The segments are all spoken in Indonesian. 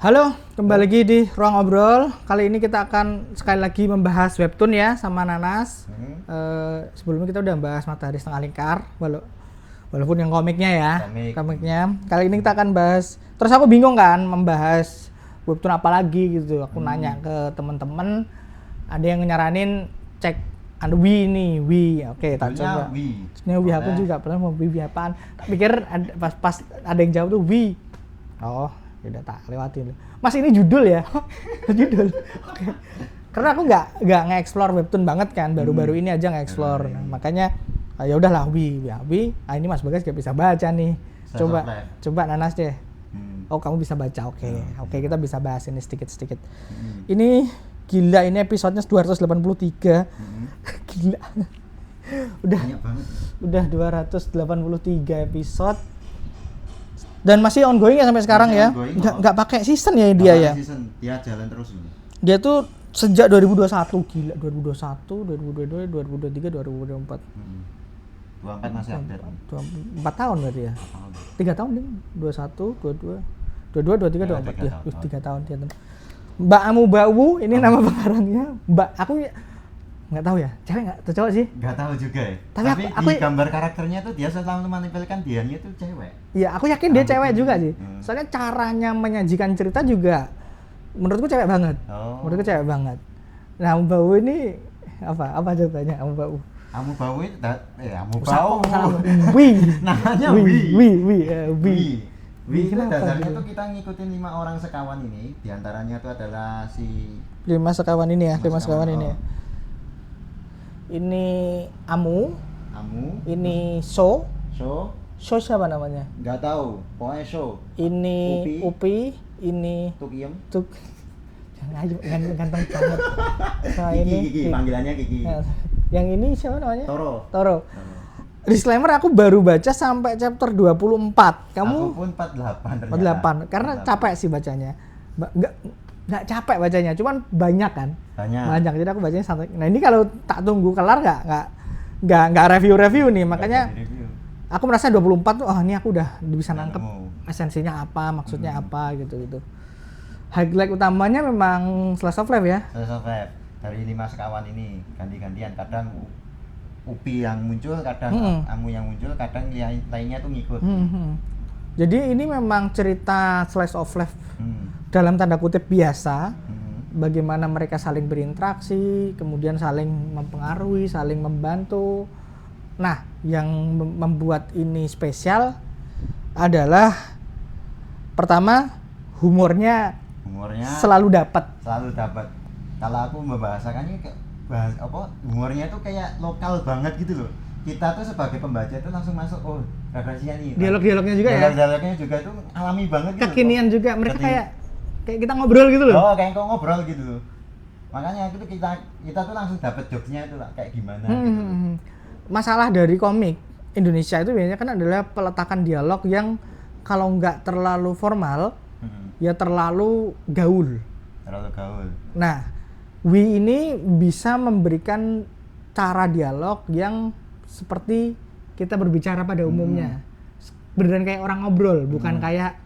Halo, kembali lagi di Ruang Ngobrol. Kali ini kita akan sekali lagi membahas webtoon ya sama Nanas. Sebelumnya kita udah bahas Matahari Setengah Lingkar, walaupun yang komiknya ya, komiknya. Kali ini kita akan bahas. Terus aku bingung kan membahas webtoon apa lagi gitu. Aku nanya ke teman-teman, ada yang nyaranin cek Wi nih, Wi. Oke, tak coba. Ini Wi aku juga pernah mau Wi apaan. Tak pikir pas ada yang jawab tuh Wi. Oh, udah tak lewatin. Mas ini judul ya? Judul. Oke. Karena aku nggak nge-explore webtoon banget kan, baru-baru ini aja nge-explore. Nah, makanya ya udahlah Wi. Ini Mas Bagas gak bisa baca nih. Coba Nanas deh. Oh, kamu bisa baca. Oke, kita bisa bahas ini sedikit-sedikit. Ini gila, ini episodenya 283. Gila. Udah 283 episode. Dan masih ongoing ya sampai sekarang ya. Enggak pakai season ya dia ya. Dia jalan terus ini. Dia tuh sejak 2021, gila. 2021, 2022, 2023, 2024. 24 masih update. 4 tahun berarti ya. 3 tahun nih. 21, 22, 23, 24 ya. 3 tahun dia. Mbak Amu Bau, ini nama pengarangnya. Mbak, aku nggak tahu ya, cewek nggak atau cowok sih? Nggak tahu juga ya. Tapi aku di gambar karakternya tuh dia selalu menempelkan dianya tuh cewek. Iya, aku yakin dia cewek juga sih. Soalnya caranya menyajikan cerita juga menurutku cewek banget. Menurutku cewek banget. Nah, Amu Bau ini apa ceritanya Amu Bau? Amu Bau itu Amu Bau. Wi. Namanya Wi. Wi itu dasarnya tuh kita ngikutin 5 orang sekawan ini, diantaranya tuh adalah si 5 sekawan ini ya, 5 sekawan ini ya. Ini Amu, ini So siapa namanya? Nggak tahu, pokoknya So. Ini Upi, ini Tukiem. Jangan ganteng banget. Nah, Kiki, panggilannya Kiki. Nah, yang ini siapa namanya? Toro. Disclaimer, aku baru baca sampai chapter 24. Kamu? Aku pun 48 48. Karena capek sih bacanya. Nggak capek bacanya, cuman banyak kan? Banyak. Jadi aku bacanya santai. Nah, ini kalau tak tunggu kelar nggak review nih, makanya aku merasa 24 tuh ini aku udah bisa nangkep esensinya apa, maksudnya apa gitu. Highlight utamanya memang Slice of Life ya. Slice of Life. Dari 5 sekawan ini ganti-gantian, kadang Upi yang muncul, kadang Amu yang muncul, kadang lainnya tuh ngikut. Jadi ini memang cerita Slice of Life dalam tanda kutip biasa. Bagaimana mereka saling berinteraksi, kemudian saling mempengaruhi, saling membantu. Nah, yang membuat ini spesial adalah pertama humornya selalu dapat. Kalau aku membahasakannya humornya itu kayak lokal banget gitu loh. Kita tuh sebagai pembaca itu langsung masuk, referensinya nih. Dialognya juga ya. Dialognya juga itu alami banget gitu. Kekinian juga, mereka kayak kita ngobrol gitu loh. Kayak ngobrol gitu loh. Makanya itu kita tuh langsung dapet jokesnya itu lah, kayak gimana gitu. Masalah dari komik Indonesia itu biasanya kan adalah peletakan dialog yang kalau nggak terlalu formal, ya terlalu gaul. Nah, Wi ini bisa memberikan cara dialog yang seperti kita berbicara pada umumnya. Beneran kayak orang ngobrol, bukan kayak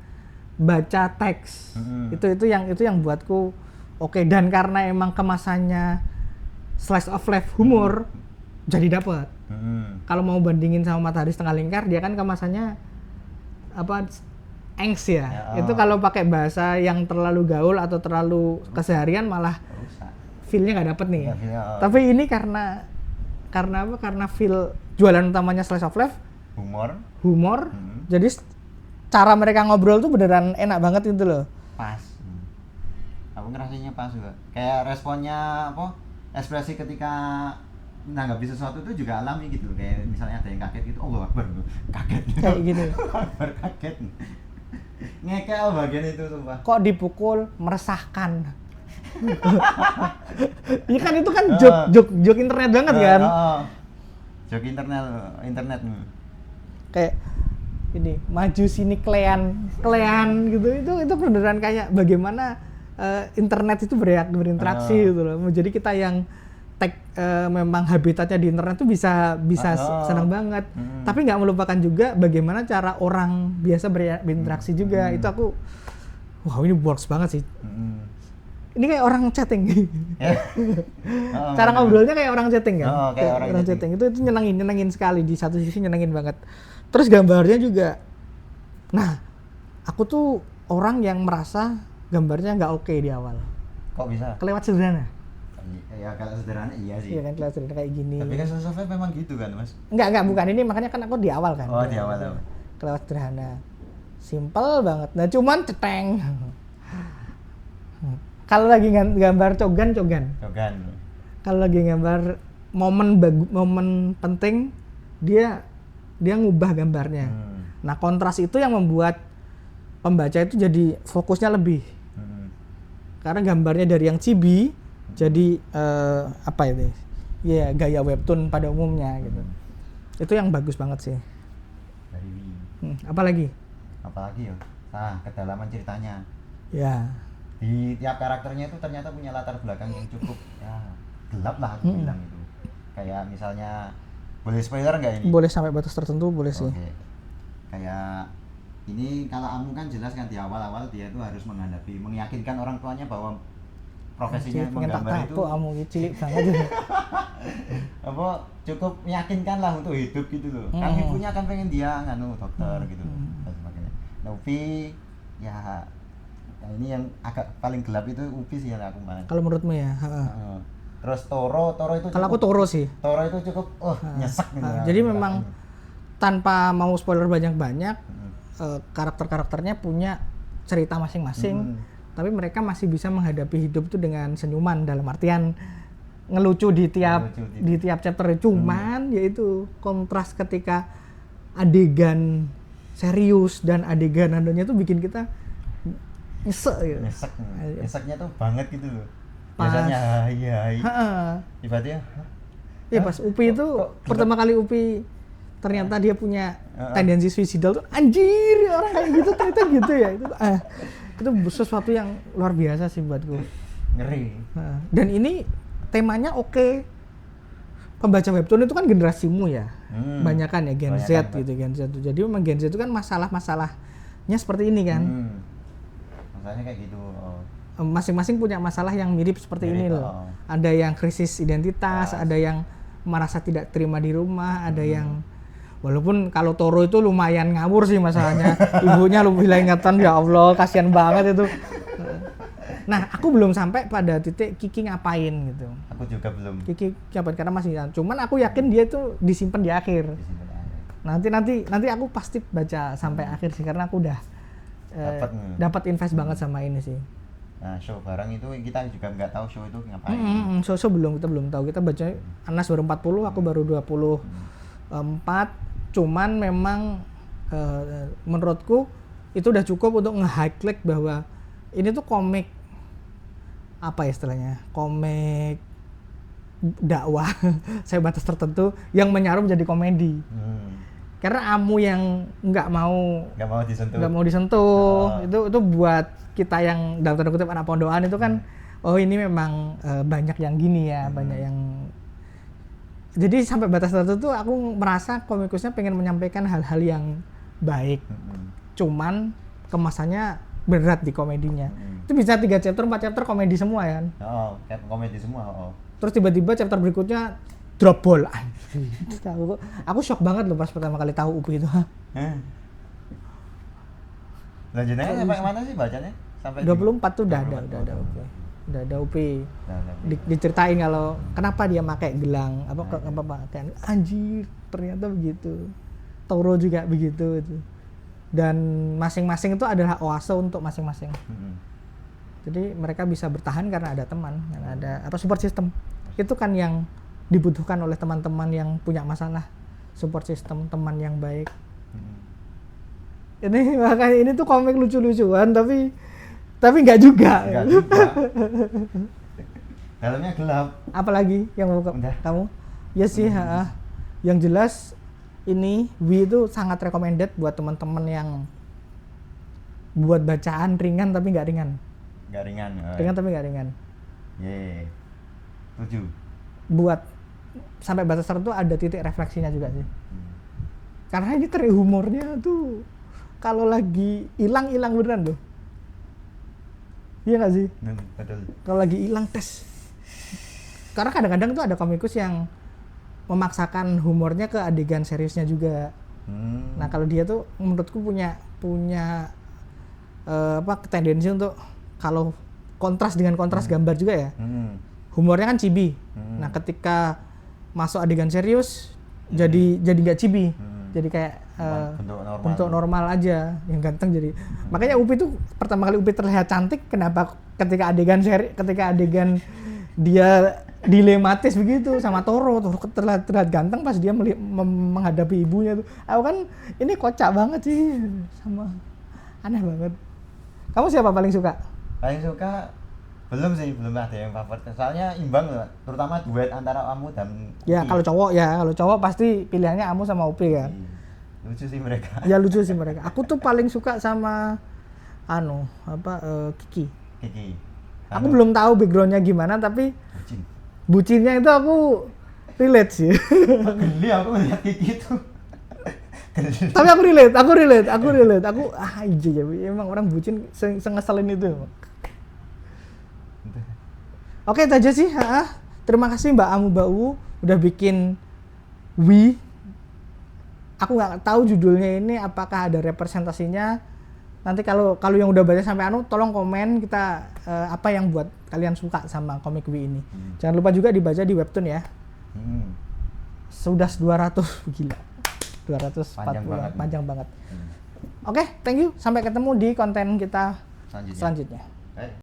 baca teks. Itu yang buatku oke. Dan karena emang kemasannya Slice of Life humor, jadi dapet. Kalau mau bandingin sama Matahari Setengah Lingkar, dia kan kemasannya angst ya. Itu kalau pakai bahasa yang terlalu gaul atau terlalu keseharian malah feel-nya nggak dapet nih. Tapi ini karena apa? Karena feel jualan utamanya Slice of Life humor. Jadi cara mereka ngobrol tuh beneran enak banget gitu loh. Pas. Aku ngerasanya pas juga. Kayak responnya ekspresi ketika menanggapi sesuatu itu juga alami gitu loh. Kayak misalnya ada yang kaget gitu, Allahu Akbar, kaget. Kayak gitu. Akbar kaget. Ngekel bagian itu sumpah. Kok dipukul meresahkan. Iya kan, itu kan joke internet banget kan. Joke internet. Kayak ini maju sini klean gitu. Itu beneran kayak bagaimana internet itu berinteraksi gitu loh. Jadi kita yang memang habitatnya di internet tuh bisa senang banget. Tapi nggak melupakan juga bagaimana cara orang biasa berinteraksi juga. Itu aku wah ini works banget sih. Mm-mm. Ini kayak orang chatting. Oh, Cara bener. ngobrolnya kayak orang chatting kan? Oh, kayak orang chatting. Itu nyenengin sekali, di satu sisi nyenengin banget. Terus gambarnya juga. Nah, aku tuh orang yang merasa gambarnya nggak oke di awal. Kok bisa? Kelewat sederhana. Ya kalau sederhana iya sih. Iya kan, kelewat sederhana kayak gini. Tapi kan software memang gitu kan, Mas? Enggak, bukan. Ini makanya kan aku di awal kan. Oh, di awal. Kelewat sederhana. Simple banget. Nah, cuman ceteng. Kalau lagi gambar cogan. Cogan. Kalau lagi gambar momen penting, dia ngubah gambarnya. Nah, kontras itu yang membuat pembaca itu jadi fokusnya lebih. Karena gambarnya dari yang chibi jadi apa itu? Ya, gaya webtoon pada umumnya gitu. Itu yang bagus banget sih. Dari Wii. Apalagi ya? Nah, kedalaman ceritanya. Ya. Di tiap karakternya itu ternyata punya latar belakang yang cukup ya gelap lah aku bilang itu. Kayak misalnya, boleh spoiler nggak ini? Boleh, sampai batas tertentu boleh sih. Oke. Kayak ini kalau Amu kan jelas kan di awal-awal dia tuh harus meyakinkan orang tuanya bahwa profesinya menggambar itu Amu cilik banget. apa cukup meyakinkan lah untuk hidup gitu loh. Kan ibunya kan pengen dia dokter gitu dan sebagainya. Nah, Upi ya ini yang agak paling gelap itu Upi sih yang aku main. Kalau menurutmu ya? Terus Toro itu kalau aku Toro sih. Toro itu cukup nyesek gitu. Jadi memang tanpa mau spoiler banyak-banyak, karakter-karakternya punya cerita masing-masing, tapi mereka masih bisa menghadapi hidup itu dengan senyuman, dalam artian ngelucu di tiap chapter. Cuman yaitu kontras ketika adegan serius dan adegan adonya tuh bikin kita nyesek gitu. Nyeseknya tuh banget gitu loh. Biasanya hai. Tiba-tiba iya, pas Upi itu pertama kali Upi ternyata dia punya tendensi suicidal tuh, anjir orang kayak gitu ternyata gitu ya. Itu sesuatu yang luar biasa sih buatku. Ngeri. Dan ini temanya oke. Pembaca webtoon itu kan generasimu ya. Banyakan ya Gen Z gitu, Gen Z. Jadi memang Gen Z itu kan masalah-masalahnya seperti ini kan. Masalahnya kayak gitu. Masing-masing punya masalah yang mirip seperti ini loh. Ada yang krisis identitas, ada yang merasa tidak terima di rumah, ada yang walaupun kalau Toro itu lumayan ngawur sih masalahnya. Ibunya lebih ingatan, ya Allah, kasihan banget itu. Nah, aku belum sampai pada titik Kiki ngapain gitu. Aku juga belum. Kiki ngapain karena masih, cuman aku yakin dia itu disimpan di akhir. Nanti aku pasti baca sampai akhir sih, karena aku udah dapat invest banget sama ini sih. Nah, show bareng itu kita juga nggak tahu show itu ngapain. Show kita belum tahu. Kita baca Anas baru 40, aku baru 24. Cuman memang menurutku itu udah cukup untuk nge-highlight bahwa ini tuh komik apa istilahnya? Komik dakwah saya batas tertentu yang menyarum jadi komedi. Karena Amu yang nggak mau disentuh, itu buat kita yang dalam tanda kutip anak pondokan itu kan, oh ini memang banyak yang gini ya, banyak yang. Jadi sampai batas tertentu aku merasa komikusnya pengen menyampaikan hal-hal yang baik, cuman kemasannya berat di komedinya. Itu bisa 3 chapter, 4 chapter komedi semua ya kan? Kayak komedi semua. Terus tiba-tiba chapter berikutnya drop ball. Aku shock banget loh pas pertama kali tahu Upi itu. Lanjutnya sampai mana sih bacanya? Sampai 24 tuh udah ada Upi. Diceritain kalau kenapa dia pakai gelang, apa pakai anjir, ternyata begitu. Toro juga begitu itu. Dan masing-masing itu adalah oase untuk masing-masing. Jadi mereka bisa bertahan karena ada teman, karena ada support system. Itu kan yang dibutuhkan oleh teman-teman yang punya masalah, support system, teman yang baik. Ini makanya ini tuh komik lucu-lucuan tapi nggak juga. Dalamnya gelap. Apalagi yang mau kamu? Ya sih, yang jelas ini Wii itu sangat recommended buat teman-teman yang buat bacaan ringan tapi nggak ringan. Ringan tapi nggak ringan. Setuju. Buat sampai batas tertentu ada titik refleksinya juga sih. Karena ini humornya tuh kalau lagi hilang beneran loh. Iya nggak sih? Betul. Kalau lagi hilang tes. Karena kadang-kadang tuh ada komikus yang memaksakan humornya ke adegan seriusnya juga. Nah kalau dia tuh menurutku punya tendensi untuk kalau kontras dengan kontras gambar juga ya. Humornya kan chibi. Nah ketika masuk adegan serius jadi nggak chibi. Jadi kayak bentuk normal aja yang ganteng jadi. Makanya Upi tuh pertama kali Upi terlihat cantik kenapa ketika adegan dia dilematis begitu sama Toro terlihat ganteng pas dia menghadapi ibunya tuh. Aku kan ini kocak banget sih sama aneh banget. Kamu siapa paling suka? Paling suka belum ada yang favorit. Soalnya imbang loh, terutama duet antara Amu dan Upi. Ya kalau cowok pasti pilihannya Amu sama Upi kan. Lucu sih mereka. Ya lucu sih mereka. Aku tuh paling suka sama Kiki. Aku belum tahu backgroundnya gimana tapi bucinnya itu aku relate sih. Geli aku ngeliat Kiki itu. Tapi aku relate. Iya emang orang bucin sengeselin itu. Oke, itu aja sih. Terima kasih Mbak Amu Bau udah bikin Wii. Aku nggak tahu judulnya ini apakah ada representasinya. Nanti kalau yang udah baca sampai tolong komen kita apa yang buat kalian suka sama komik Wii ini. Jangan lupa juga dibaca di webtoon ya. Sudah 200 gila. 240 panjang banget. Oke, thank you. Sampai ketemu di konten kita selanjutnya.